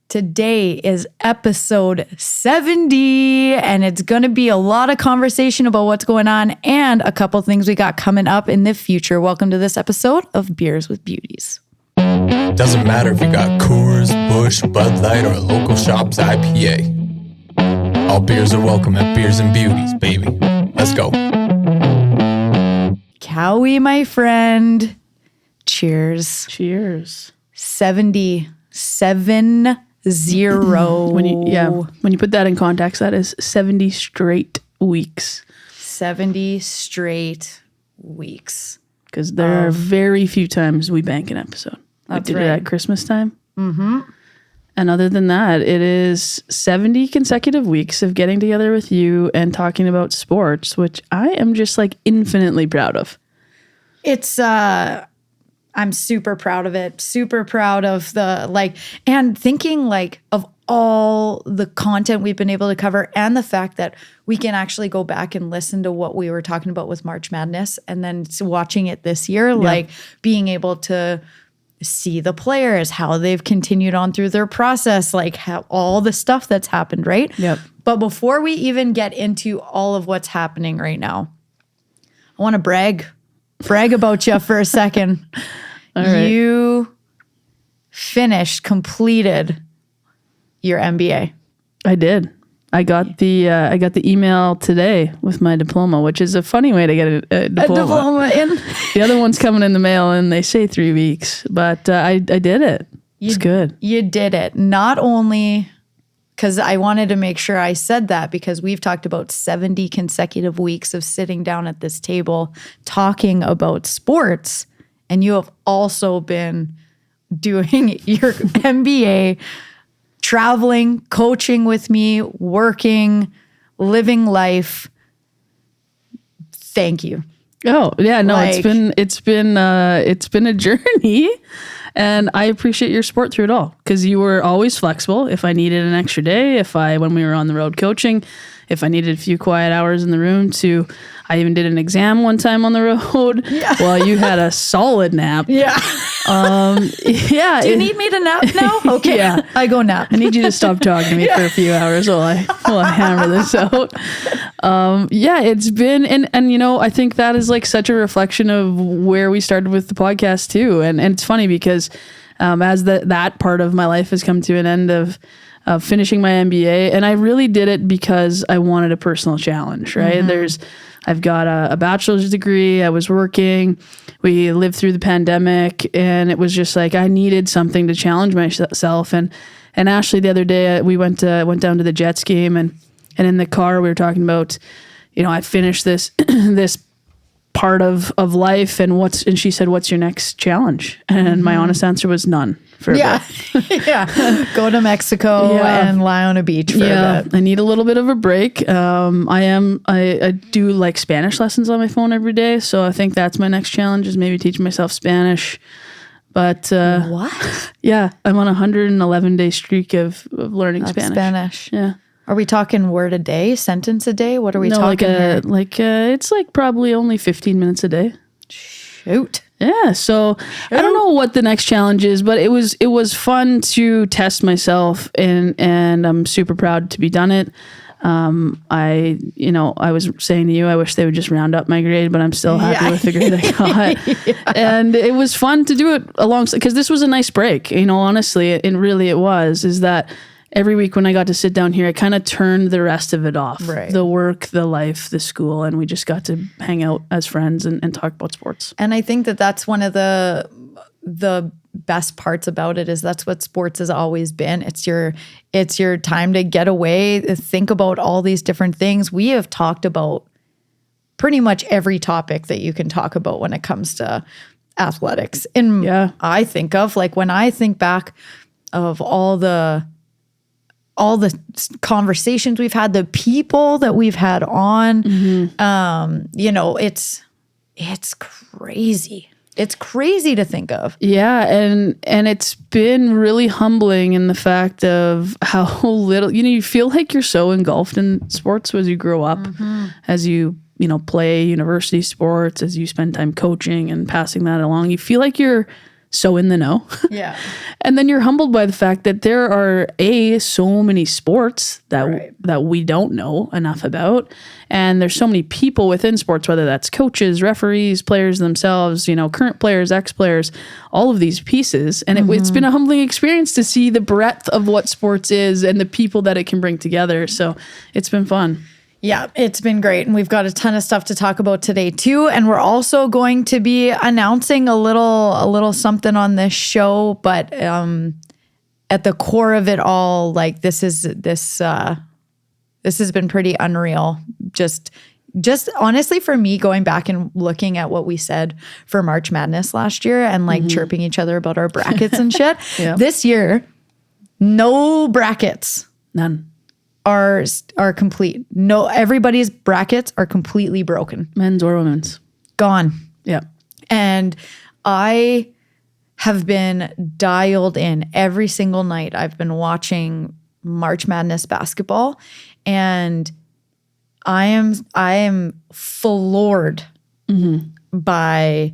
Today is episode 70, and it's going to be a lot of conversation about what's going on and a couple things we got coming up in the future. Welcome to this episode of Beers with Beauties. Doesn't matter if you got Coors, Busch, Bud Light, or a local shop's IPA. All beers are welcome at Beers and Beauties, baby. Let's go. Cowie, my friend. Cheers. Cheers. 77 when you put that in context, that is 70 straight weeks. 70 straight weeks. Because there are very few times we bank an episode. We did it at Christmas time. Mm-hmm. And other than that, it is 70 consecutive weeks of getting together with you and talking about sports, which I am just like infinitely proud of. It's I'm super proud of it. Super proud of the and thinking of all the content we've been able to cover and the fact that we can actually go back and listen to what we were talking about with March Madness and then watching it this year, being able to see the players, how they've continued on through their process, how all the stuff that's happened, right? Yep. But before we even get into all of what's happening right now, I want to brag about you for a second. All right. You completed your MBA. I did. I got the email today with my diploma, which is a funny way to get a diploma. A diploma in. The other one's coming in the mail, and they say 3 weeks, but I did it. It's good. You did it. Not only because I wanted to make sure I said that because we've talked about 70 consecutive weeks of sitting down at this table talking about sports, and you have also been doing your MBA, traveling, coaching with me, working, living life. Thank you. Oh, yeah, no, it's been a journey, and I appreciate your support through it all because you were always flexible. If I needed an extra day, when we were on the road coaching, if I needed a few quiet hours in the room I even did an exam one time on the road. Yeah. Well, you had a solid nap. Yeah. Yeah. Do you need me to nap now? Okay. Yeah. I go nap. I need you to stop talking to me for a few hours while I hammer this out. It's been, and I think that is such a reflection of where we started with the podcast too. And it's funny because as that part of my life has come to an end of finishing my MBA, and I really did it because I wanted a personal challenge, right? Mm-hmm. I've got a bachelor's degree. I was working. We lived through the pandemic, and it was just I needed something to challenge myself. And Ashley, the other day, we went down to the Jets game, and in the car we were talking about, I finished this this part of life, and she said, "What's your next challenge?" And my honest answer was none. For a bit. Yeah. Go to Mexico and lie on a beach for a bit. I need a little bit of a break. I do Spanish lessons on my phone every day. So I think that's my next challenge is maybe teaching myself Spanish. But what? Yeah, I'm on a 111-day streak of learning Spanish. Yeah. Are we talking word a day, sentence a day? What are we talking here? It's probably only 15 minutes a day. Shoot. Yeah, so I don't know what the next challenge is, but it was fun to test myself, and I'm super proud to be done it. I was saying to you, I wish they would just round up my grade, but I'm still happy with the grade I got. And it was fun to do it alongside, because this was a nice break. Honestly, it was that every week when I got to sit down here, I kind of turned the rest of it off. Right. The work, the life, the school, and we just got to hang out as friends and talk about sports. And I think that's one of the best parts about it is that's what sports has always been. It's your time to get away, think about all these different things. We have talked about pretty much every topic that you can talk about when it comes to athletics. And I think of when I think back of all the conversations we've had, the people that we've had on, it's crazy. It's crazy to think of. Yeah. And it's been really humbling in the fact of how little, you feel like you're so engulfed in sports as you grow up, as you play university sports, as you spend time coaching and passing that along. You feel like you're so in the know. Yeah. And then you're humbled by the fact that there are so many sports that we don't know enough about. And there's so many people within sports, whether that's coaches, referees, players themselves, current players, ex-players, all of these pieces. And it's been a humbling experience to see the breadth of what sports is and the people that it can bring together. So it's been fun. Yeah, it's been great. And we've got a ton of stuff to talk about today too. And we're also going to be announcing a little something on this show, but at the core of it all, like this has been pretty unreal. Just honestly for me, going back and looking at what we said for March Madness last year and like chirping each other about our brackets and shit. Yeah. This year, no brackets. None. Are complete. No, everybody's brackets are completely broken. Men's or women's. Gone. Yeah. And I have been dialed in every single night. I've been watching March Madness basketball, and I am floored by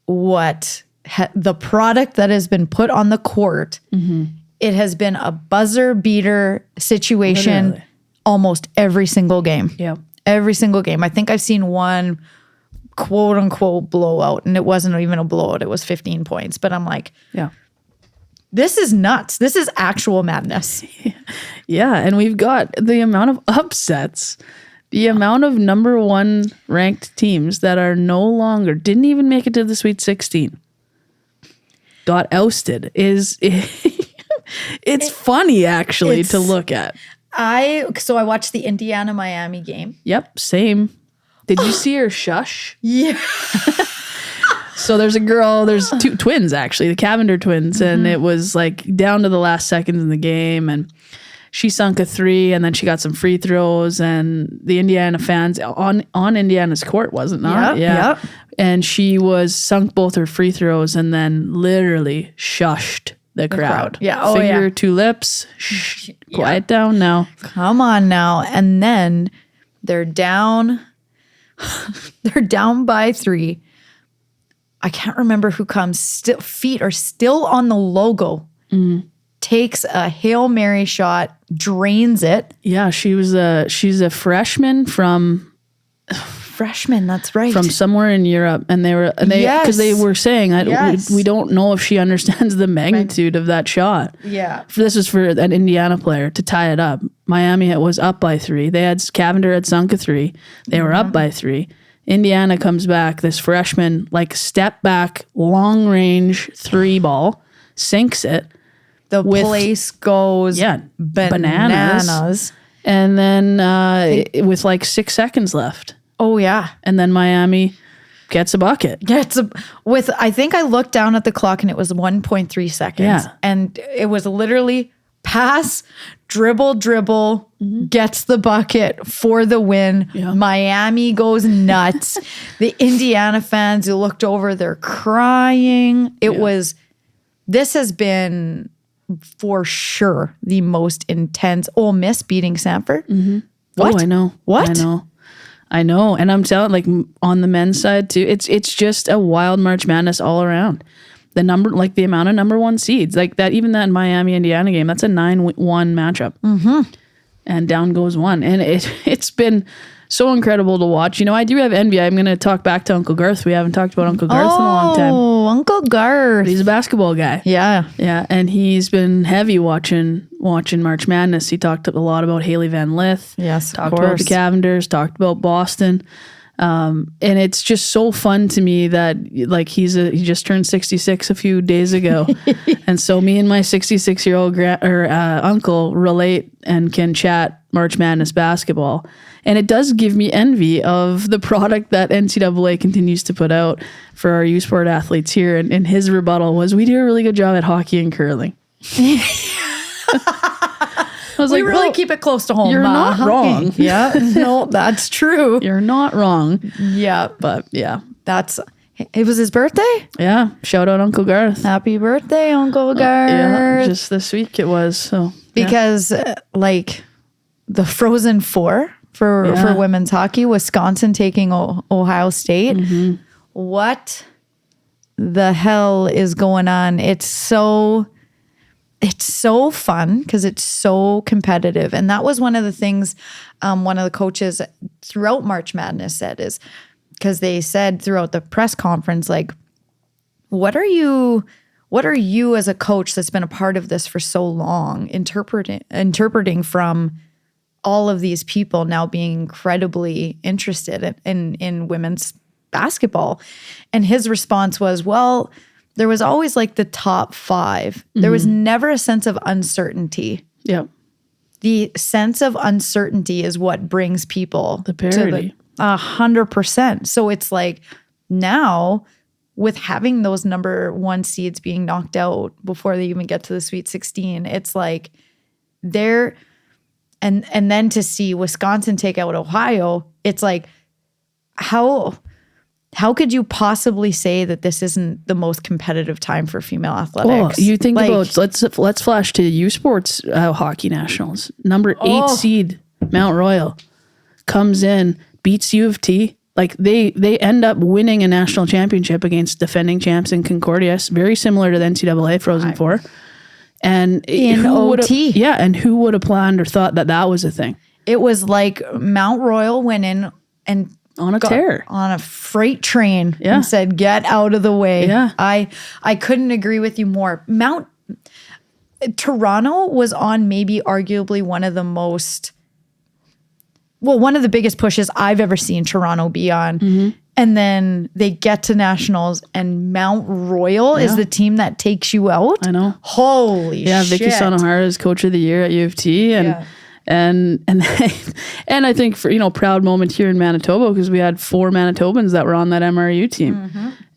what the product that has been put on the court. It has been a buzzer beater situation. Literally. Almost every single game. Yeah. Every single game. I think I've seen one quote unquote blowout, and it wasn't even a blowout. It was 15 points. But I'm like, Yeah. this is nuts. This is actual madness. Yeah. And we've got the amount of upsets, the amount of number 1 ranked teams that are no longer, didn't even make it to the Sweet 16, got ousted is... It's funny actually to look at. So I watched the Indiana-Miami game. Yep, same. Did you see her shush? Yeah. So there's two twins actually, the Cavender twins, and it was like down to the last seconds in the game, and she sunk a 3, and then she got some free throws, and the Indiana fans on Indiana's court, was it not? Yep. And she sunk both her free throws, and then literally shushed the crowd. Yeah. Oh, Finger yeah. to lips. Shh, quiet down now. Come on now. And then they're down. They're down by 3. I can't remember who comes. Feet are still on the logo. Takes a Hail Mary shot, drains it. Yeah, she's a freshman from That's right. From somewhere in Europe, and they because they were saying we don't know if she understands the magnitude of that shot. Yeah. This was for an Indiana player to tie it up. Miami was up by 3. Cavender had sunk a 3. They were up by 3. Indiana comes back. This freshman step back, long range 3 ball, sinks it. The place goes bananas. And then with 6 seconds left. Oh yeah. And then Miami gets a bucket. I think I looked down at the clock and it was 1.3 seconds. Yeah. And it was literally pass, dribble, gets the bucket for the win. Yeah. Miami goes nuts. The Indiana fans who looked over, they're crying. This has been for sure the most intense. Ole Miss beating Sanford. What? Oh, I know. What? I know. And I'm telling, on the men's side too, it's just a wild March Madness all around. The amount of number 1 seeds, even that Miami Indiana game, that's a 9-1 matchup. And down goes 1. And it's been so incredible to watch. I do have envy. I'm going to talk back to Uncle Garth. We haven't talked about Uncle Garth in a long time. Oh, Uncle Garth. He's a basketball guy. Yeah. Yeah. And he's been heavy watching March Madness. He talked a lot about Haley Van Lith. Yes, talked about the Cavenders, talked about Boston. And it's just so fun to me that he just turned 66 a few days ago. And so me and my 66-year-old uncle relate and can chat March Madness basketball. And it does give me envy of the product that NCAA continues to put out for our U Sport athletes here. And his rebuttal was, we do a really good job at hockey and curling. We really keep it close to home. You're not wrong. Yeah. No, that's true. You're not wrong. Yeah. But yeah. It was his birthday? Yeah. Shout out Uncle Garth. Happy birthday, Uncle Garth. Yeah. Just this week it was. So because the Frozen Four for women's hockey, Wisconsin taking Ohio State. What the hell is going on? It's so fun because it's so competitive. And that was one of the things one of the coaches throughout March Madness said, is because they said throughout the press conference, like, what are you as a coach that's been a part of this for so long, interpreting from all of these people now being incredibly interested in women's basketball? And his response was, well, there was always like the top 5. There was never a sense of uncertainty. Yeah. The sense of uncertainty is what brings people The parity. 100%. So it's like now with having those number 1 seeds being knocked out before they even get to the Sweet 16, it's like they're, and then to see Wisconsin take out Ohio, it's like, how could you possibly say that this isn't the most competitive time for female athletics? Oh, you think like, about, let's flash to U Sports Hockey Nationals. Number 8 seed, Mount Royal, comes in, beats U of T. Like they end up winning a national championship against defending champs in Concordia, very similar to the NCAA Frozen Four. And in OT. Yeah, and who would have planned or thought that that was a thing? It was like Mount Royal went in and on a tear, on a freight train, and said, get out of the way. Yeah. I couldn't agree with you more. Toronto was on maybe arguably one of the biggest pushes I've ever seen Toronto be on. And then they get to nationals and Mount Royal is the team that takes you out. I know. Holy shit. Yeah, Vicky Sonohara is coach of the year at U of T. And I think for, proud moment here in Manitoba, because we had 4 Manitobans that were on that MRU team.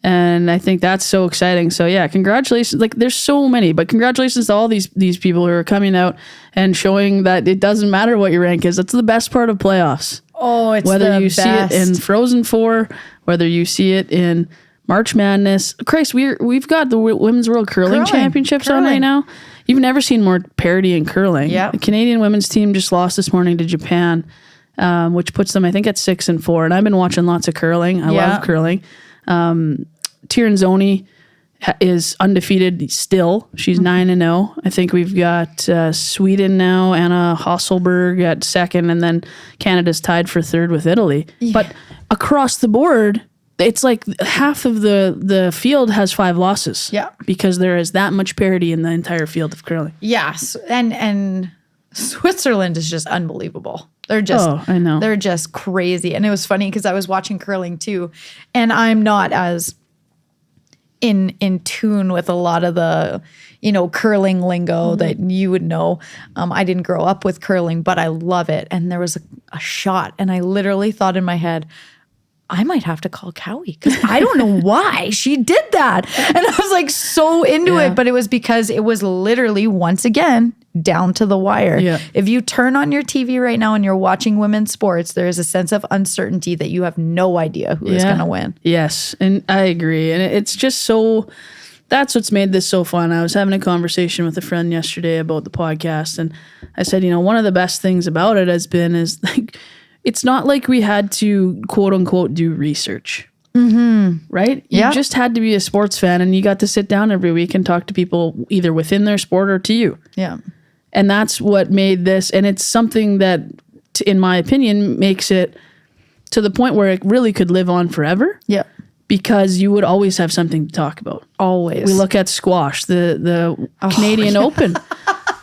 And I think that's so exciting. So yeah, congratulations. Like there's so many, but congratulations to all these people who are coming out and showing that it doesn't matter what your rank is. That's the best part of playoffs. Oh, it's whether you best. see it in Frozen Four, whether you see it in March Madness. Christ, we've got the Women's World Curling Championships on right now. You've never seen more parity in curling. Yeah. The Canadian women's team just lost this morning to Japan, which puts them, I think, at 6-4. And I've been watching lots of curling. I love curling. Tirinzoni is undefeated still. She's 9-0. I think we've got Sweden now, Anna Hasselberg at 2nd, and then Canada's tied for 3rd with Italy. Yeah. But across the board, it's like half of the field has 5 losses. Yeah. Because there is that much parity in the entire field of curling. Yes. And Switzerland is just unbelievable. They're just, I know. They're just crazy. And it was funny because I was watching curling too, and I'm not as in tune with a lot of the, curling lingo that you would know. I didn't grow up with curling, but I love it. And there was a shot, and I literally thought in my head, I might have to call Cowie because I don't know why she did that. And I was like so into it, but it was because it was literally once again down to the wire. Yeah. If you turn on your TV right now and you're watching women's sports, there is a sense of uncertainty that you have no idea who is going to win. Yes, and I agree. And it's just so, that's what's made this so fun. I was having a conversation with a friend yesterday about the podcast, and I said, one of the best things about it is like, it's not like we had to quote unquote do research, right? You just had to be a sports fan, and you got to sit down every week and talk to people either within their sport or to you. Yeah. And that's what made this, and it's something that, in my opinion, makes it to the point where it really could live on forever. Yeah. Because you would always have something to talk about. Always. We look at squash, the Canadian Open.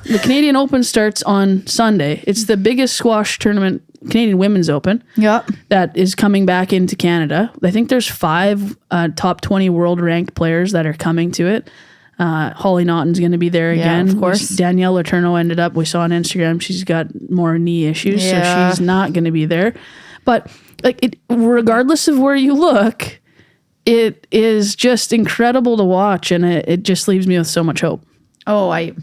The Canadian Open starts on Sunday. It's the biggest squash tournament, Canadian Women's Open. Yeah. That is coming back into Canada. I think there's 5 top 20 world ranked players that are coming to it. Holly Naughton's going to be there again. Of course. Danielle Letourneau we saw on Instagram, she's got more knee issues, so she's not going to be there. But regardless of where you look, it is just incredible to watch, and it just leaves me with so much hope. Oh, I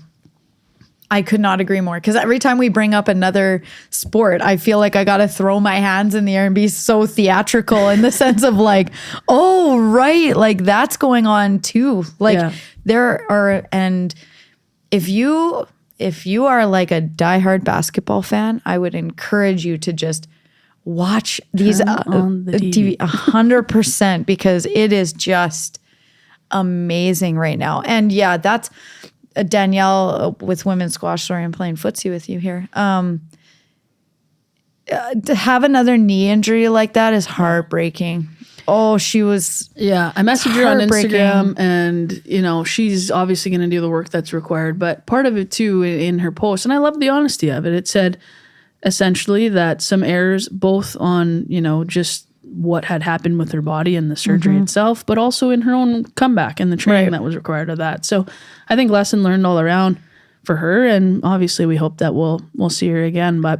could not agree more, because every time we bring up another sport, I feel like I got to throw my hands in the air and be so theatrical in the sense of like, oh, right, like that's going on too. Like there are, and if you are like a diehard basketball fan, I would encourage you to just watch these on the TV. 100%, because it is just amazing right now. And yeah, that's Danielle with women's squash. Sorry, I'm playing footsie with you here. To have another knee injury like that is heartbreaking. Oh, she was. Yeah, I messaged her on Instagram, and she's obviously going to do the work that's required. But part of it too in her post, and I love the honesty of it. It said essentially that some errors, both on just what had happened with her body and the surgery itself, but also in her own comeback and the training that was required of that. So I think lesson learned all around for her, and obviously we hope that we'll see her again. But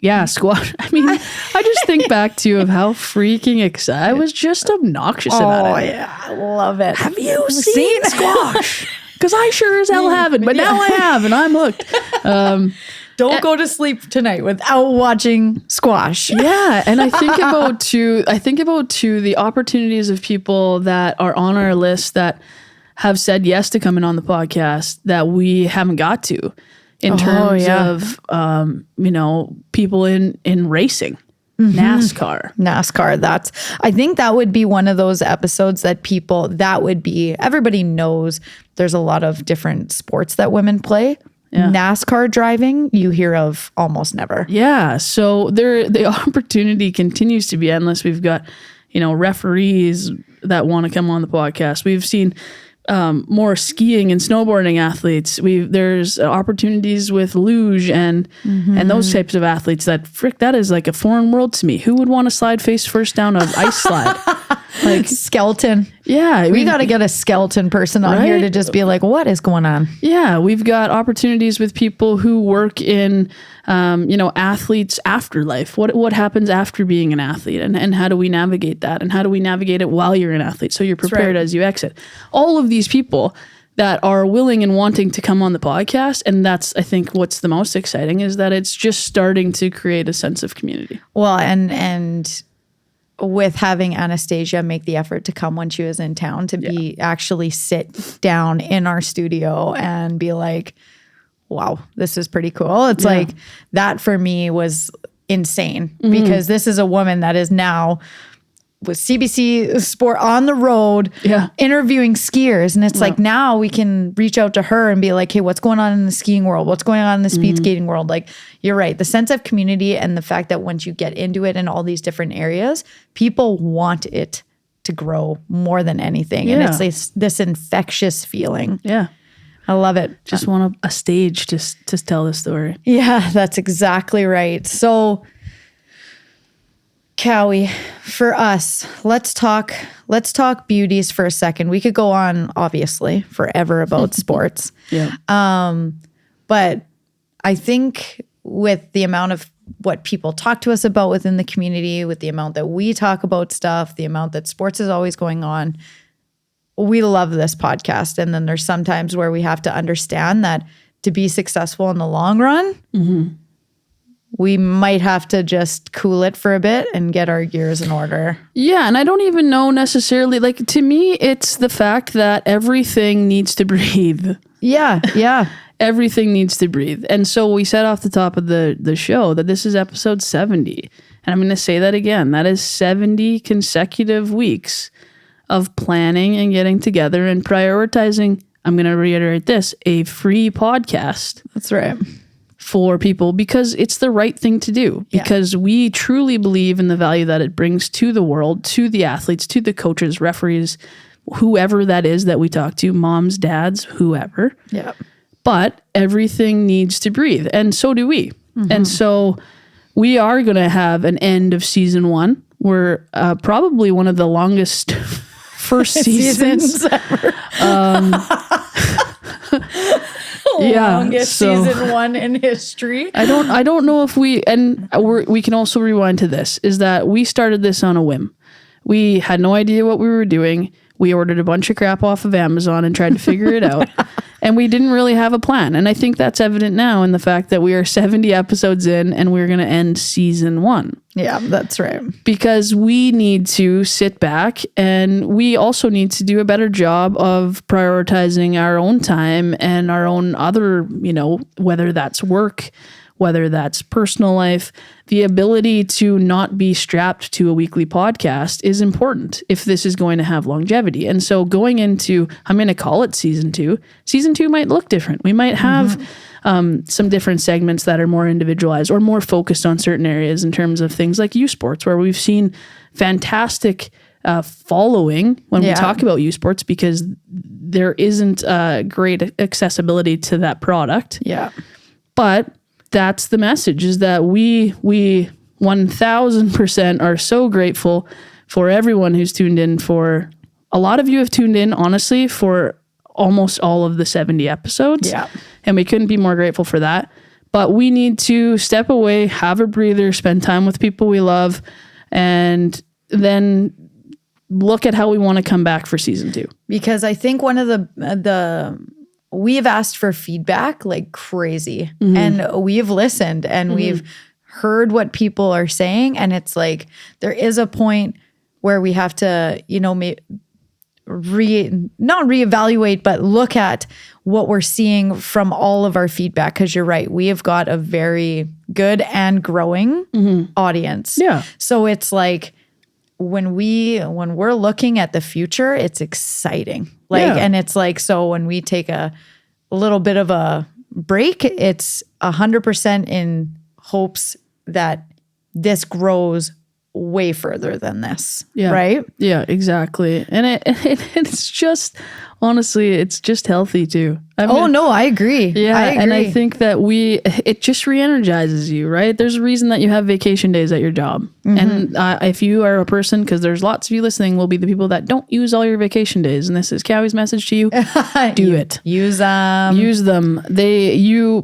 yeah, squash. I mean, I just think back to of how freaking excited I was, just obnoxious about it. Oh yeah, I love it. Have you seen squash? Because I sure as hell haven't, but now I have, and I'm hooked. Don't go to sleep tonight without watching squash. Yeah, and I think about the opportunities of people that are on our list that have said yes to coming on the podcast that we haven't got to, in terms of people in racing, NASCAR. I think that would be one of those episodes that everybody knows there's a lot of different sports that women play. Yeah. NASCAR driving, you hear of almost never. Yeah. So the opportunity continues to be endless. We've got, referees that want to come on the podcast. We've seen more skiing and snowboarding athletes. There's opportunities with luge and those types of athletes that is like a foreign world to me. Who would want to slide face first down an ice slide? Like skeleton. Yeah. We got to get a skeleton person on here to just be like, what is going on? Yeah. We've got opportunities with people who work in, athletes' afterlife. What happens after being an athlete, and how do we navigate that? And how do we navigate it while you're an athlete? So you're prepared as you exit. All of these people that are willing and wanting to come on the podcast. And that's, I think, what's the most exciting is that it's just starting to create a sense of community. Well, and with having Anastasia make the effort to come when she was in town to be actually sit down in our studio and be like, wow, this is pretty cool. It's like that for me was insane because this is a woman that is now with CBC Sport on the road interviewing skiers. And it's like now we can reach out to her and be like, hey, what's going on in the skiing world? What's going on in the speed skating world? Like, you're right. The sense of community and the fact that once you get into it in all these different areas, people want it to grow more than anything. And it's this infectious feeling. Yeah. I love it. Just want a stage to tell the story. Yeah, that's exactly right. So, Cowie, for us, let's talk beauties for a second. We could go on, obviously, forever about sports. Yeah. But I think with the amount of what people talk to us about within the community, with the amount that we talk about stuff, the amount that sports is always going on, we love this podcast. And then there's some times where we have to understand that to be successful in the long run, we might have to just cool it for a bit and get our gears in order. Yeah, and I don't even know necessarily, like, to me, it's the fact that everything needs to breathe. Yeah. Everything needs to breathe. And so we said off the top of the show that this is episode 70. And I'm going to say that again. That is 70 consecutive weeks of planning and getting together and prioritizing, I'm going to reiterate this, a free podcast. That's right. For people, because it's the right thing to do, because we truly believe in the value that it brings to the world, to the athletes, to the coaches, referees, whoever that is that we talk to, moms, dads, whoever. Yeah. But everything needs to breathe, and so do we. And so we are going to have an end of season 1. We're probably one of the longest first seasons ever. Longest season 1 in history. I don't know if we can also rewind to this, is that we started this on a whim. We had no idea what we were doing. We ordered a bunch of crap off of Amazon and tried to figure it out. And we didn't really have a plan. And I think that's evident now in the fact that we are 70 episodes in and we're going to end season 1. Yeah, that's right. Because we need to sit back, and we also need to do a better job of prioritizing our own time and our own other, whether that's work whether that's personal life. The ability to not be strapped to a weekly podcast is important if this is going to have longevity. And so going into, I'm going to call it season 2. Season 2 might look different. We might have some different segments that are more individualized or more focused on certain areas in terms of things like youth sports, where we've seen fantastic following when we talk about youth sports because there isn't great accessibility to that product. Yeah. But that's the message, is that we 1000% are so grateful for everyone who's tuned in. For a lot of you have tuned in, honestly, for almost all of the 70 episodes. Yeah. And we couldn't be more grateful for that. But we need to step away, have a breather, spend time with people we love, and then look at how we want to come back for season 2. Because I think one of the we've asked for feedback like crazy, and we've listened and we've heard what people are saying, and it's like there is a point where we have to, not reevaluate, but look at what we're seeing from all of our feedback. Because you're right, we have got a very good and growing audience. Yeah. So it's like when we're looking at the future, it's exciting. And it's like, so when we take a little bit of a break, it's 100% in hopes that this grows way further than this. Yeah. Right? Yeah, exactly. And it's just, honestly, it's just healthy too. I agree. Yeah. I agree. And I think that it just re-energizes you, right? There's a reason that you have vacation days at your job. And if you are a person, because there's lots of you listening, will be the people that don't use all your vacation days. And this is Cowie's message to you. Do it. Use them. Use them.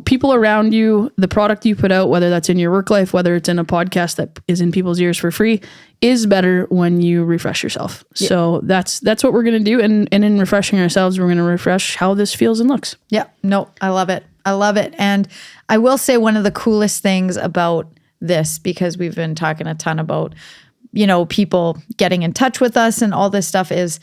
People around you, the product you put out, whether that's in your work life, whether it's in a podcast that is in people's ears for free, is better when you refresh yourself. Yeah. So that's what we're going to do. And in refreshing ourselves, we're going to refresh how this feels and looks. Yeah. No, I love it. I love it. And I will say one of the coolest things about this, because we've been talking a ton about, people getting in touch with us and all this stuff, is,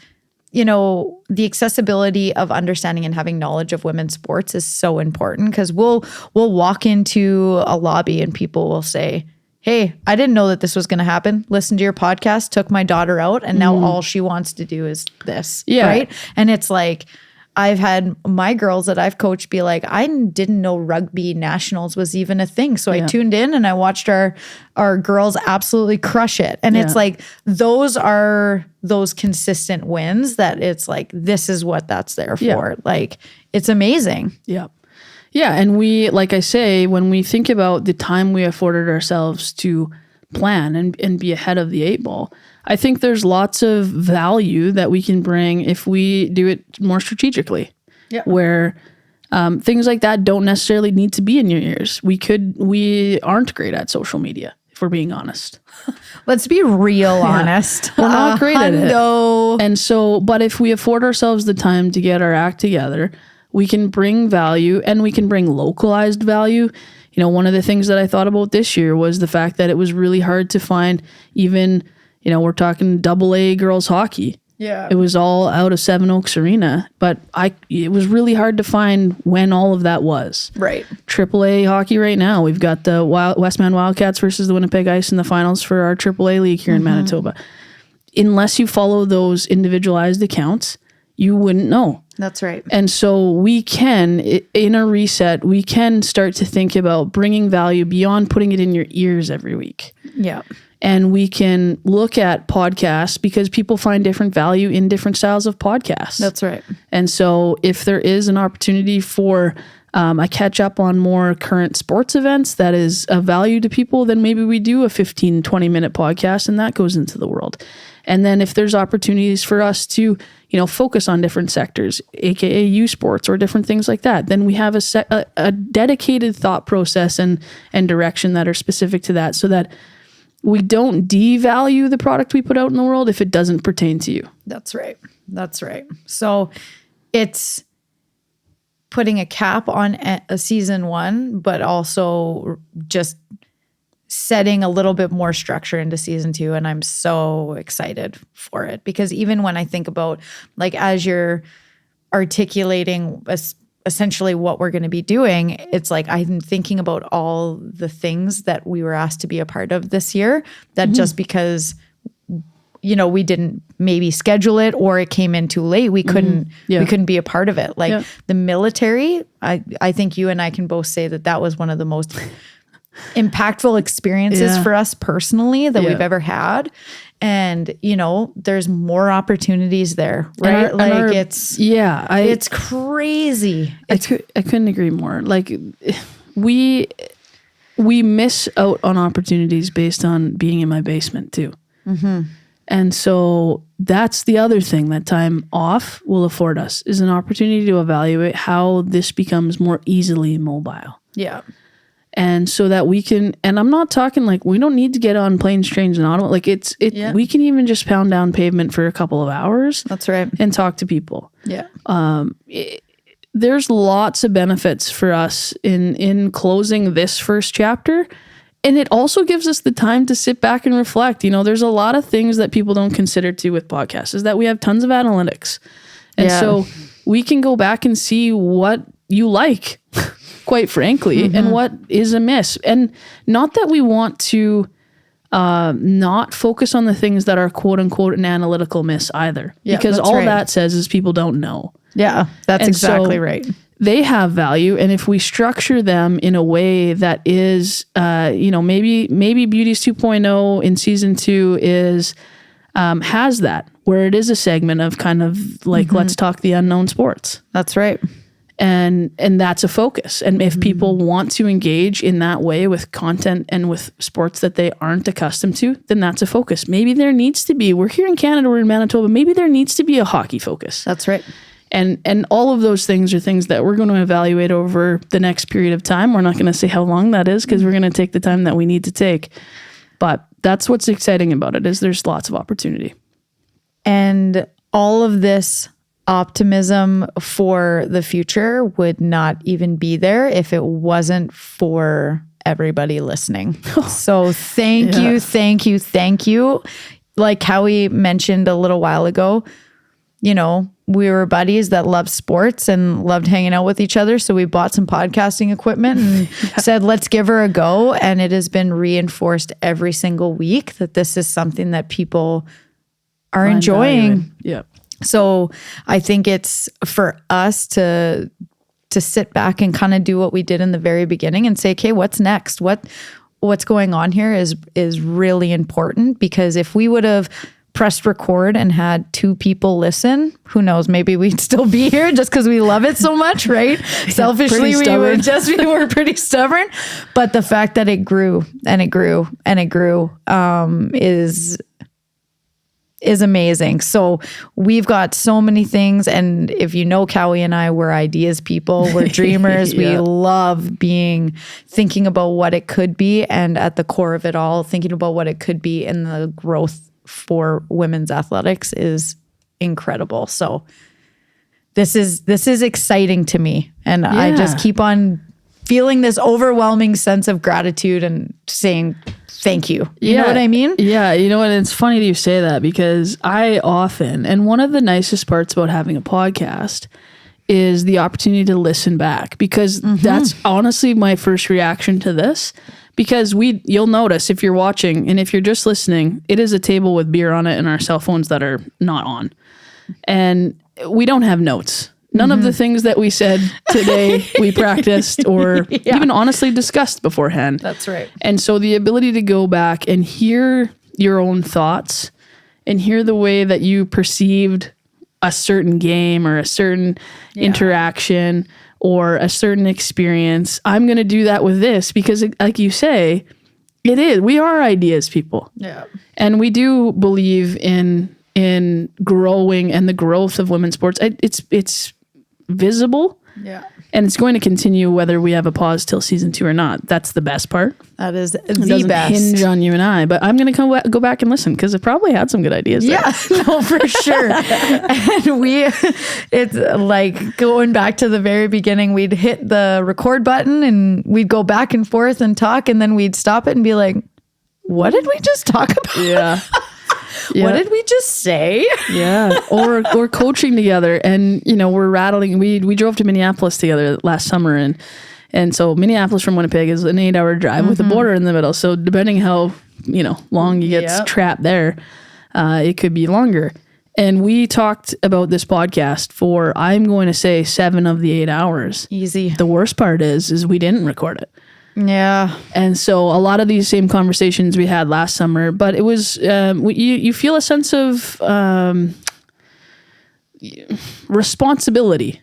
the accessibility of understanding and having knowledge of women's sports is so important. Because we'll walk into a lobby and people will say, hey, I didn't know that this was going to happen. Listen to your podcast, took my daughter out, and now all she wants to do is this. Yeah. Right. And it's like, I've had my girls that I've coached be like, I didn't know rugby nationals was even a thing. So I tuned in and I watched our girls absolutely crush it. And it's like, those are those consistent wins that it's like, this is what that's there for. Yeah. Like, it's amazing. Yeah. Yeah. And we, like I say, when we think about the time we afforded ourselves to plan and be ahead of the 8 ball, I think there's lots of value that we can bring if we do it more strategically. Yeah. Where things like that don't necessarily need to be in your ears. We aren't great at social media, if we're being honest. Let's be real honest. We're not great at it. No. And so, but if we afford ourselves the time to get our act together, we can bring value, and we can bring localized value. One of the things that I thought about this year was the fact that it was really hard to find even, we're talking AA girls hockey. Yeah. It was all out of Seven Oaks Arena, but it was really hard to find when all of that was. Right. AAA hockey right now. We've got the Westman Wildcats versus the Winnipeg Ice in the finals for our AAA league here in Manitoba. Unless you follow those individualized accounts, you wouldn't know. That's right. And so we can, in a reset, we can start to think about bringing value beyond putting it in your ears every week. Yeah. And we can look at podcasts because people find different value in different styles of podcasts. That's right. And so if there is an opportunity for a catch up on more current sports events that is of value to people, then maybe we do a 15, 20-minute podcast and that goes into the world. And then if there's opportunities for us to, focus on different sectors, aka youth sports or different things like that, then we have a dedicated thought process and direction that are specific to that, so that we don't devalue the product we put out in the world if it doesn't pertain to you. That's right. That's right. So it's putting a cap on a season 1, but also just setting a little bit more structure into season 2. And I'm so excited for it, because even when I think about, like, as you're articulating essentially what we're going to be doing, it's like I'm thinking about all the things that we were asked to be a part of this year that just because, you know, we didn't maybe schedule it or it came in too late, we couldn't be a part of it. Like the military, I think you and I can both say that was one of the most impactful experiences for us personally that we've ever had. And, you know, there's more opportunities there, right? It's crazy. I couldn't agree more. Like we miss out on opportunities based on being in my basement too. Mm-hmm. And so that's the other thing that time off will afford us, is an opportunity to evaluate how this becomes more easily mobile. Yeah. And so that we can, and I'm not talking like we don't need to get on planes, trains, and auto. Like we can even just pound down pavement for a couple of hours. That's right. And talk to people. Yeah. There's lots of benefits for us in closing this first chapter. And it also gives us the time to sit back and reflect. You know, there's a lot of things that people don't consider too with podcasts, is that we have tons of analytics. And so we can go back and see what you like, quite frankly, and what is amiss. And not that we want to not focus on the things that are quote unquote an analytical miss either. Because all that says is people don't know. Yeah, that's exactly right. They have value, and if we structure them in a way that is, you know, maybe Beauties 2.0 in season 2 is has that, where it is a segment of kind of like let's talk the unknown sports. That's right, and that's a focus. And if people want to engage in that way with content and with sports that they aren't accustomed to, then that's a focus. Maybe there needs to be. We're here in Canada, we're in Manitoba. Maybe there needs to be a hockey focus. That's right. And all of those things are things that we're going to evaluate over the next period of time. We're not going to say how long that is because we're going to take the time that we need to take. But that's what's exciting about it, is there's lots of opportunity. And all of this optimism for the future would not even be there if it wasn't for everybody listening. So thank you. Like Howie mentioned a little while ago, you know, we were buddies that loved sports and loved hanging out with each other. So we bought some podcasting equipment and said, let's give her a go. And it has been reinforced every single week that this is something that people are enjoying. Yeah. So I think it's for us to sit back and kind of do what we did in the very beginning and say, okay, what's next? What's going on here is really important, because if we would have pressed record and had 2 people listen, who knows, maybe we'd still be here just because we love it so much, right? Selfishly, we were pretty stubborn. But the fact that it grew and it grew and it grew is amazing. So we've got so many things. And if you know Cowie and I, we're ideas people, we're dreamers. We love thinking about what it could be. And at the core of it all, thinking about what it could be in the growth for women's athletics is incredible. So this is exciting to me. And I just keep on feeling this overwhelming sense of gratitude and saying thank you. You know what I mean? Yeah. You know what? It's funny that you say that, because I often, and one of the nicest parts about having a podcast is the opportunity to listen back, because that's honestly my first reaction to this. Because you'll notice if you're watching and if you're just listening, it is a table with beer on it and our cell phones that are not on. And we don't have notes. None of the things that we said today we practiced or even honestly discussed beforehand. That's right. And so the ability to go back and hear your own thoughts and hear the way that you perceived a certain game or a certain interaction or a certain experience. I'm going to do that with this because, like you say, we are ideas people. Yeah. And we do believe in growing and the growth of women's sports. It's visible. Yeah. And it's going to continue whether we have a pause till season 2 or not. That's the best part. That is the doesn't best. Hinge on you and I, but I'm going to go back and listen because it probably had some good ideas there. Yeah, no, for sure. And it's like going back to the very beginning, we'd hit the record button and we'd go back and forth and talk, and then we'd stop it and be like, what did we just talk about? Yeah. what did we just say? Yeah. Or coaching together, and we're rattling. We drove to Minneapolis together last summer, and so Minneapolis from Winnipeg is an 8-hour drive with a border in the middle. So depending how long you get trapped there, it could be longer. And we talked about this podcast for, I'm going to say, 7 of the 8 hours. Easy. The worst part is we didn't record it. Yeah. And so a lot of these same conversations we had last summer, but it was, you feel a sense of responsibility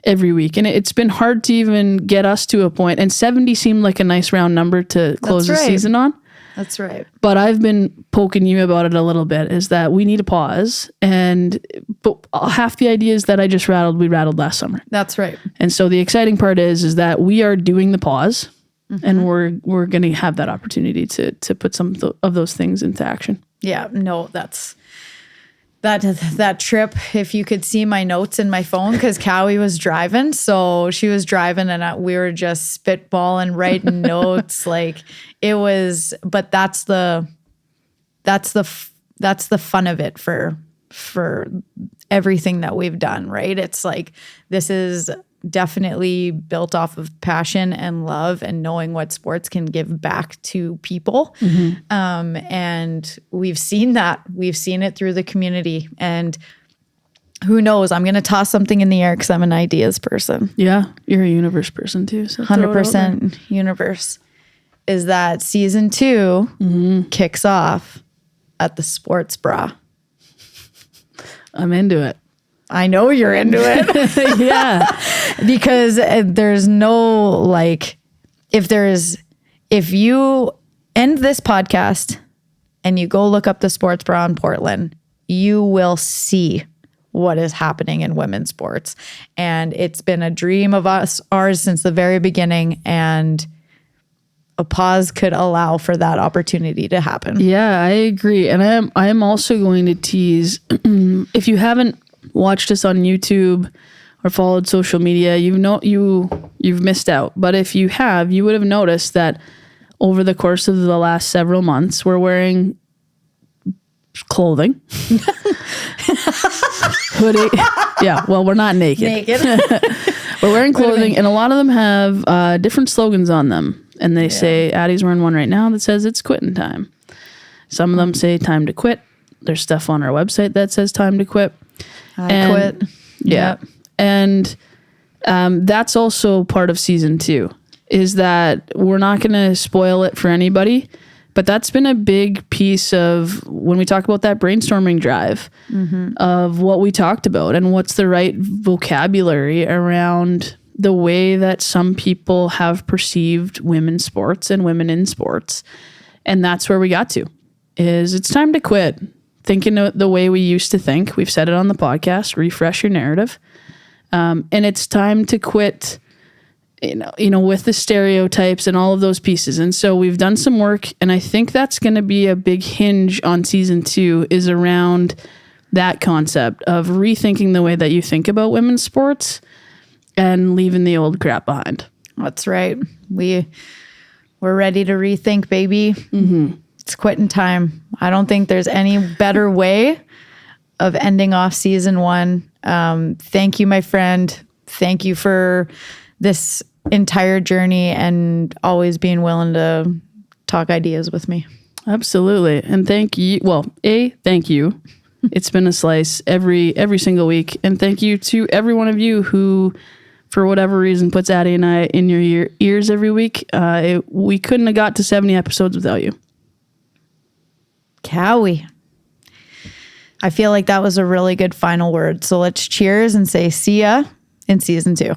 every week. And it's been hard to even get us to a point. And 70 seemed like a nice round number to close the season on. That's right. But I've been poking you about it a little bit, is that we need a pause. But half the ideas that I just rattled, we rattled last summer. That's right. And so the exciting part is that we are doing the pause, and we're going to have that opportunity to put some of those things into action. Yeah, no, that's that trip. If you could see my notes in my phone, because Cowie was driving, so she was driving, and we were just spitballing, writing notes. Like it was, but that's the fun of it for everything that we've done, right? It's like, this is definitely built off of passion and love and knowing what sports can give back to people. And we've seen that. We've seen it through the community. And who knows? I'm going to toss something in the air because I'm an ideas person. Yeah, you're a universe person too. So 100% universe. Is that season 2 kicks off at the Sports Bra. I'm into it. I know you're into it. Yeah. Because there's no, like, if you end this podcast and you go look up the Sports Bra in Portland, you will see what is happening in women's sports. And it's been a dream of ours since the very beginning, and a pause could allow for that opportunity to happen. Yeah, I agree. And I am also going to tease, if you haven't watched us on YouTube or followed social media, you've missed out. But if you have, you would have noticed that over the course of the last several months, we're wearing clothing. Hoodie. Yeah, well, we're not naked. We're wearing clothing, and a lot of them have different slogans on them. And they say, Addie's wearing one right now that says it's quitting time. Some of them say time to quit. There's stuff on our website that says time to quit. I quit. Yeah. Yep. And that's also part of season 2, is that we're not going to spoil it for anybody. But that's been a big piece of when we talk about that brainstorming drive of what we talked about and what's the right vocabulary around the way that some people have perceived women's sports and women in sports. And that's where we got to, is it's time to quit thinking the way we used to think. We've said it on the podcast, refresh your narrative. And it's time to quit, with the stereotypes and all of those pieces. And so we've done some work, and I think that's going to be a big hinge on season 2, is around that concept of rethinking the way that you think about women's sports and leaving the old crap behind. That's right. We're ready to rethink, baby. It's quitting time. I don't think there's any better way of ending off season 1. Thank you, my friend. Thank you for this entire journey and always being willing to talk ideas with me. Absolutely. And thank you. Well, thank you. It's been a slice every single week. And thank you to every one of you who, for whatever reason, puts Addie and I in your ears every week. We couldn't have got to 70 episodes without you. Cowie. I feel like that was a really good final word. So let's cheers and say see ya in season 2.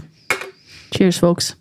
Cheers, folks.